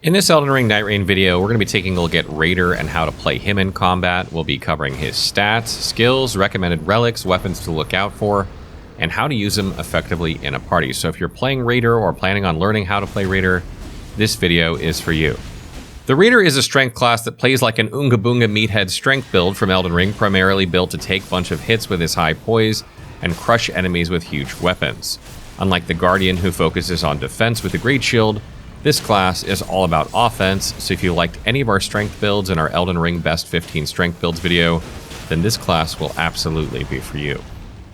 In this Elden Ring Nightreign video, we're going to be taking a look at Raider and how to play him in combat. We'll be covering his stats, skills, recommended relics, weapons to look out for, and how to use them effectively in a party. So if you're playing Raider or planning on learning how to play Raider, this video is for you. The Raider is a strength class that plays like an Oonga Boonga meathead strength build from Elden Ring, primarily built to take a bunch of hits with his high poise and crush enemies with huge weapons. Unlike the Guardian, who focuses on defense with a great shield, this class is all about offense, so if you liked any of our strength builds in our Elden Ring Best 15 Strength Builds video, then this class will absolutely be for you.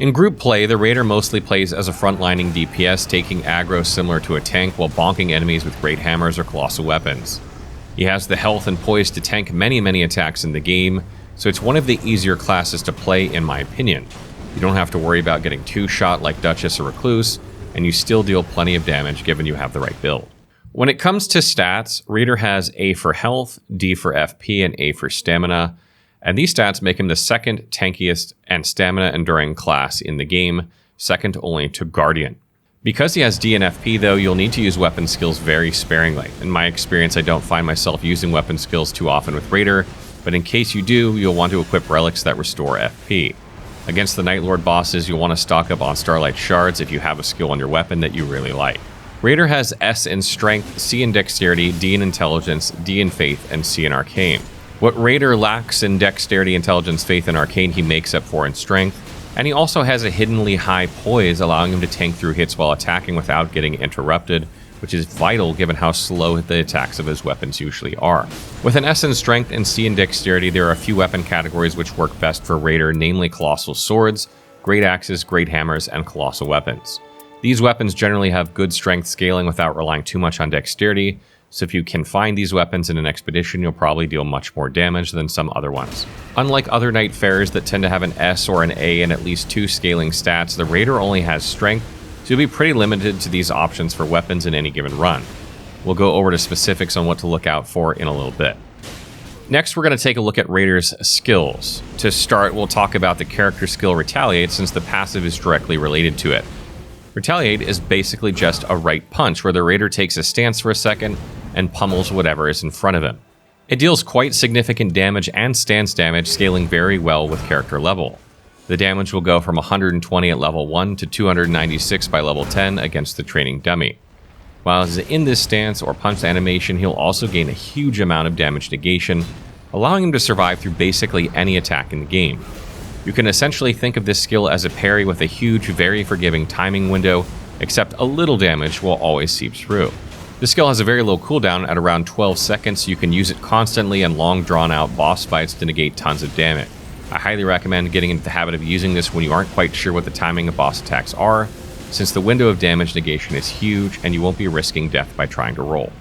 In group play, the Raider mostly plays as a frontlining DPS, taking aggro similar to a tank while bonking enemies with great hammers or colossal weapons. He has the health and poise to tank many attacks in the game, so it's one of the easier classes to play in my opinion. You don't have to worry about getting two-shot like Duchess or Recluse, and you still deal plenty of damage given you have the right build. When it comes to stats, Raider has A for health, D for FP, and A for stamina, and these stats make him the second tankiest and stamina enduring class in the game, second only to Guardian. Because he has D and FP though, you'll need to use weapon skills very sparingly. In my experience, I don't find myself using weapon skills too often with Raider, but in case you do, you'll want to equip relics that restore FP. Against the Night Lord bosses, you'll want to stock up on Starlight Shards if you have a skill on your weapon that you really like. Raider has S in Strength, C in Dexterity, D in Intelligence, D in Faith, and C in Arcane. What Raider lacks in Dexterity, Intelligence, Faith, and Arcane, he makes up for in Strength, and he also has a hiddenly high poise, allowing him to tank through hits while attacking without getting interrupted, which is vital given how slow the attacks of his weapons usually are. With an S in Strength and C in Dexterity, there are a few weapon categories which work best for Raider, namely Colossal Swords, Great Axes, Great Hammers, and Colossal Weapons. These weapons generally have good strength scaling without relying too much on dexterity, so if you can find these weapons in an expedition, you'll probably deal much more damage than some other ones. Unlike other Nightfarers that tend to have an S or an A and at least 2 scaling stats, the Raider only has strength, so you'll be pretty limited to these options for weapons in any given run. We'll go over to specifics on what to look out for in a little bit. Next, we're going to take a look at Raider's skills. To start, we'll talk about the character skill Retaliate, since the passive is directly related to it. Retaliate is basically just a right punch, where the Raider takes a stance for a second and pummels whatever is in front of him. It deals quite significant damage and stance damage, scaling very well with character level. The damage will go from 120 at level 1 to 296 by level 10 against the training dummy. While he's in this stance or punch animation, he'll also gain a huge amount of damage negation, allowing him to survive through basically any attack in the game. You can essentially think of this skill as a parry with a huge, very forgiving timing window, except a little damage will always seep through. This skill has a very low cooldown at around 12 seconds, so you can use it constantly in long drawn-out boss fights to negate tons of damage. I highly recommend getting into the habit of using this when you aren't quite sure what the timing of boss attacks are, since the window of damage negation is huge and you won't be risking death by trying to roll.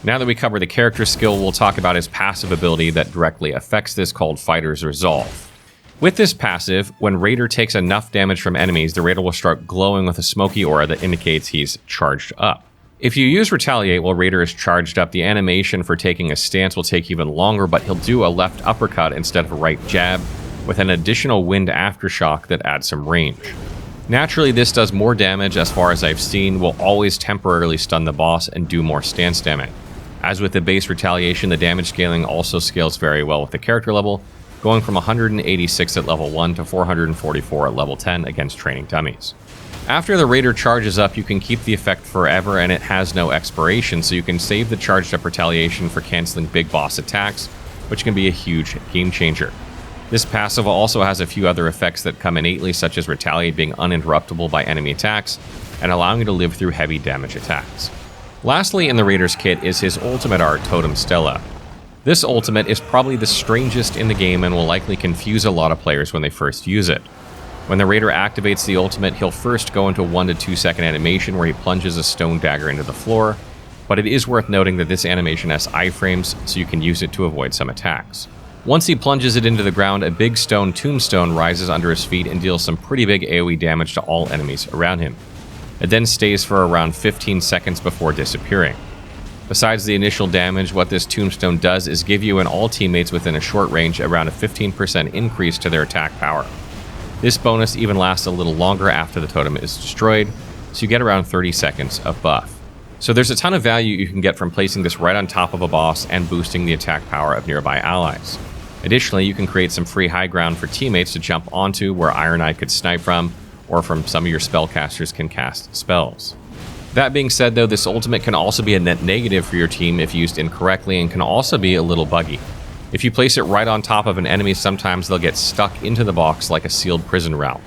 Now that we cover the character skill, we'll talk about his passive ability that directly affects this, called Fighter's Resolve. With this passive, when Raider takes enough damage from enemies, the Raider will start glowing with a smoky aura that indicates he's charged up. If you use Retaliate while Raider is charged up, the animation for taking a stance will take even longer, but he'll do a left uppercut instead of a right jab, with an additional wind aftershock that adds some range. Naturally, this does more damage as far as I've seen, will always temporarily stun the boss and do more stance damage. As with the base Retaliation, the damage scaling also scales very well with the character level, going from 186 at level 1 to 444 at level 10 against training dummies. After the Raider charges up, you can keep the effect forever and it has no expiration, so you can save the charged up Retaliation for canceling big boss attacks, which can be a huge game changer. This passive also has a few other effects that come innately, such as Retaliate being uninterruptible by enemy attacks and allowing you to live through heavy damage attacks. Lastly in the Raider's kit is his ultimate art, Totem Stella. This ultimate is probably the strangest in the game and will likely confuse a lot of players when they first use it. When the Raider activates the ultimate, he'll first go into a 1 to 2 second animation where he plunges a stone dagger into the floor, but it is worth noting that this animation has iframes, so you can use it to avoid some attacks. Once he plunges it into the ground, a big stone tombstone rises under his feet and deals some pretty big AoE damage to all enemies around him. It then stays for around 15 seconds before disappearing. Besides the initial damage, what this tombstone does is give you and all teammates within a short range around a 15% increase to their attack power. This bonus even lasts a little longer after the totem is destroyed, so you get around 30 seconds of buff. So there's a ton of value you can get from placing this right on top of a boss and boosting the attack power of nearby allies. Additionally, you can create some free high ground for teammates to jump onto where Iron Eye could snipe from, or from some of your spellcasters can cast spells. That being said though, this ultimate can also be a net negative for your team if used incorrectly and can also be a little buggy. If you place it right on top of an enemy, sometimes they'll get stuck into the box like a sealed prison route.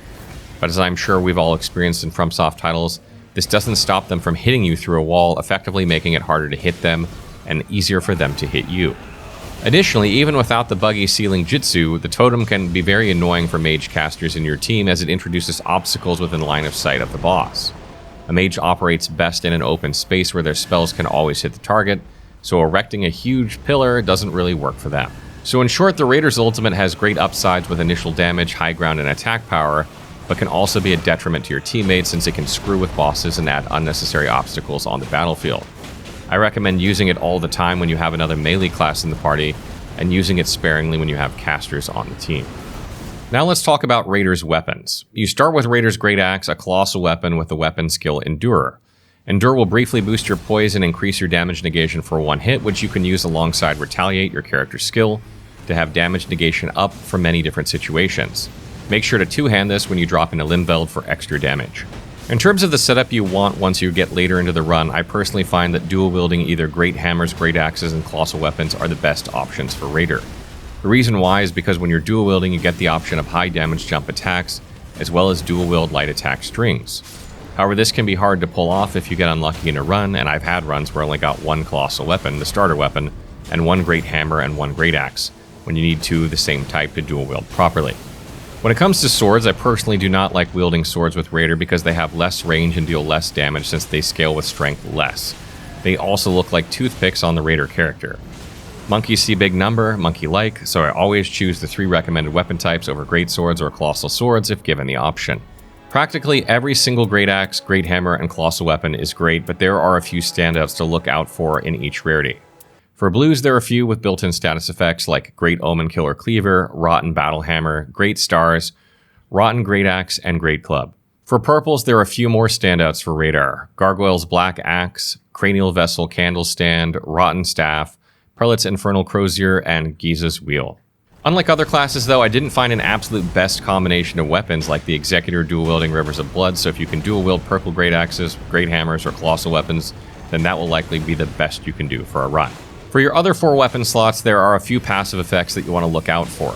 But as I'm sure we've all experienced in FromSoft titles, this doesn't stop them from hitting you through a wall, effectively making it harder to hit them and easier for them to hit you. Additionally, even without the buggy sealing jutsu, the totem can be very annoying for mage casters in your team as it introduces obstacles within line of sight of the boss. A mage operates best in an open space where their spells can always hit the target, so erecting a huge pillar doesn't really work for them. So in short, the Raider's ultimate has great upsides with initial damage, high ground, and attack power, but can also be a detriment to your teammates since it can screw with bosses and add unnecessary obstacles on the battlefield. I recommend using it all the time when you have another melee class in the party, and using it sparingly when you have casters on the team. Now let's talk about Raider's weapons. You start with Raider's Great Axe, a colossal weapon with the weapon skill Endure. Endure will briefly boost your poise and increase your damage negation for one hit, which you can use alongside Retaliate, your character's skill, to have damage negation up for many different situations. Make sure to two-hand this when you drop into Limveld for extra damage. In terms of the setup you want once you get later into the run, I personally find that dual-wielding either Great Hammers, Great Axes, and Colossal Weapons are the best options for Raider. The reason why is because when you're dual-wielding, you get the option of high damage jump attacks, as well as dual-wield light attack strings. However, this can be hard to pull off if you get unlucky in a run, and I've had runs where I only got one Colossal Weapon, the starter weapon, and one Great Hammer and one Great Axe, when you need two of the same type to dual-wield properly. When it comes to swords, I personally do not like wielding swords with Raider because they have less range and deal less damage since they scale with strength less. They also look like toothpicks on the Raider character. Monkeys see big number, monkey-like, so I always choose the 3 recommended weapon types over great swords or colossal swords if given the option. Practically every single Great Axe, Great Hammer, and Colossal Weapon is great, but there are a few standouts to look out for in each rarity. For blues, there are a few with built-in status effects like Great Omen Killer Cleaver, Rotten Battle Hammer, Great Stars, Rotten Great Axe, and Great Club. For purples, there are a few more standouts for Radar: Gargoyle's Black Axe, Cranial Vessel Candle Stand, Rotten Staff, Prelate's Infernal Crozier, and Giza's Wheel. Unlike other classes though, I didn't find an absolute best combination of weapons like the Executor dual-wielding Rivers of Blood, so if you can dual-wield purple Great Axes, Great Hammers, or Colossal Weapons, then that will likely be the best you can do for a run. For your other 4 weapon slots, there are a few passive effects that you want to look out for.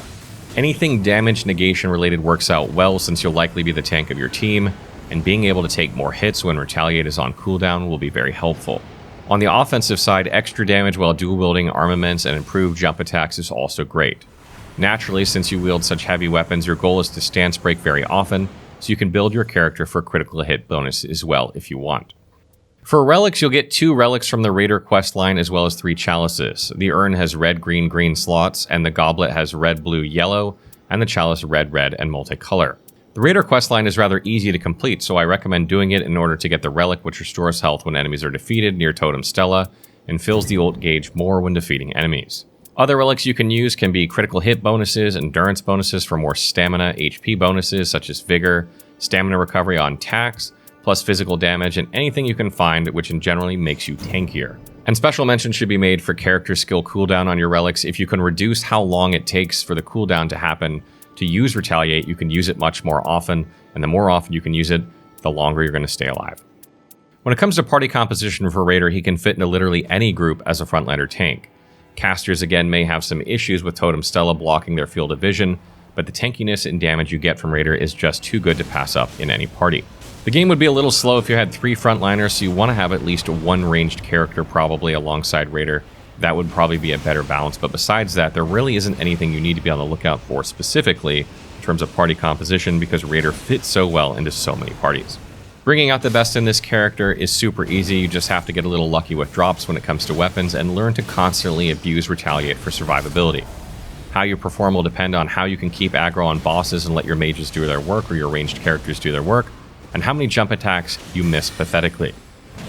Anything damage negation related works out well since you'll likely be the tank of your team, and being able to take more hits when Retaliate is on cooldown will be very helpful. On the offensive side, extra damage while dual-wielding armaments and improved jump attacks is also great. Naturally, since you wield such heavy weapons, your goal is to stance break very often, so you can build your character for critical hit bonus as well if you want. For relics, you'll get 2 relics from the Raider questline as well as 3 chalices. The urn has red, green, green slots, and the goblet has red, blue, yellow, and the chalice red, red, and multicolor. The Raider questline is rather easy to complete, so I recommend doing it in order to get the relic which restores health when enemies are defeated near Totem Stella, and fills the ult gauge more when defeating enemies. Other relics you can use can be critical hit bonuses, endurance bonuses for more stamina, HP bonuses such as vigor, stamina recovery on attacks, plus physical damage, and anything you can find which generally makes you tankier. And special mention should be made for character skill cooldown on your relics. If you can reduce how long it takes for the cooldown to happen to use Retaliate, you can use it much more often, and the more often you can use it, the longer you're going to stay alive. When it comes to party composition for Raider, he can fit into literally any group as a frontliner tank. Casters again may have some issues with Totem Stella blocking their field of vision, but the tankiness and damage you get from Raider is just too good to pass up in any party. The game would be a little slow if you had 3 frontliners, so you want to have at least 1 ranged character probably alongside Raider. That would probably be a better balance, but besides that, there really isn't anything you need to be on the lookout for specifically in terms of party composition because Raider fits so well into so many parties. Bringing out the best in this character is super easy. You just have to get a little lucky with drops when it comes to weapons and learn to constantly abuse Retaliate for survivability. How you perform will depend on how you can keep aggro on bosses and let your mages do their work or your ranged characters do their work, and how many jump attacks you miss pathetically.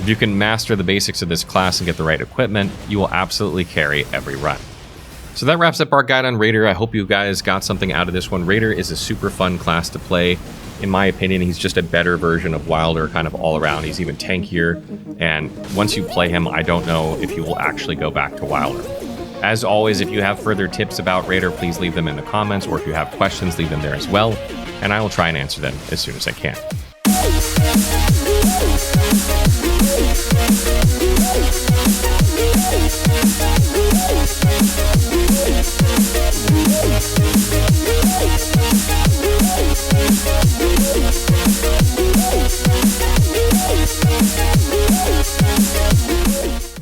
If you can master the basics of this class and get the right equipment, you will absolutely carry every run. So that wraps up our guide on Raider. I hope you guys got something out of this one. Raider is a super fun class to play. In my opinion, he's just a better version of Wilder, kind of all around. He's even tankier, and once you play him, I don't know if you will actually go back to Wilder. As always, if you have further tips about Raider, please leave them in the comments, or if you have questions, leave them there as well, and I will try and answer them as soon as I can.